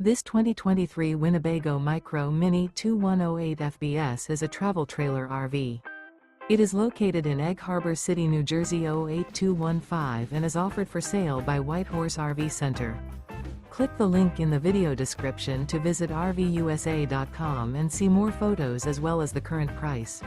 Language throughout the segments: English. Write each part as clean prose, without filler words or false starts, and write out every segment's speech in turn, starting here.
This 2023 Winnebago Micro Minnie 2108 FBS is a travel trailer RV. It is located in Egg Harbor City, New Jersey 08215 and is offered for sale by Whitehorse RV Center. Click the link in the video description to visit RVUSA.com and see more photos as well as the current price.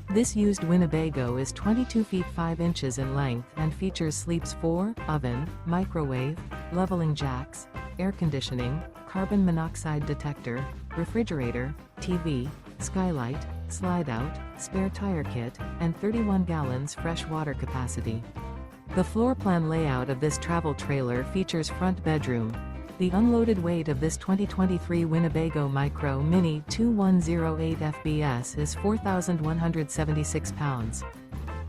This used Winnebago is 22 feet 5 inches in length and features sleeps 4, oven, microwave, leveling jacks, air conditioning, carbon monoxide detector, refrigerator, TV, Skylight, Slideout, spare tire kit, and 31 gallons fresh water capacity. The floor plan layout of this travel trailer features front bedroom. The unloaded weight of this 2023 Winnebago Micro Minnie 2108 FBS is 4,176 pounds.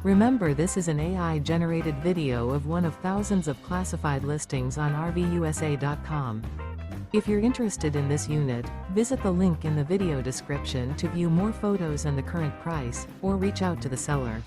Remember, this is an AI-generated video of one of thousands of classified listings on RVUSA.com. If you're interested in this unit, visit the link in the video description to view more photos and the current price, or reach out to the seller.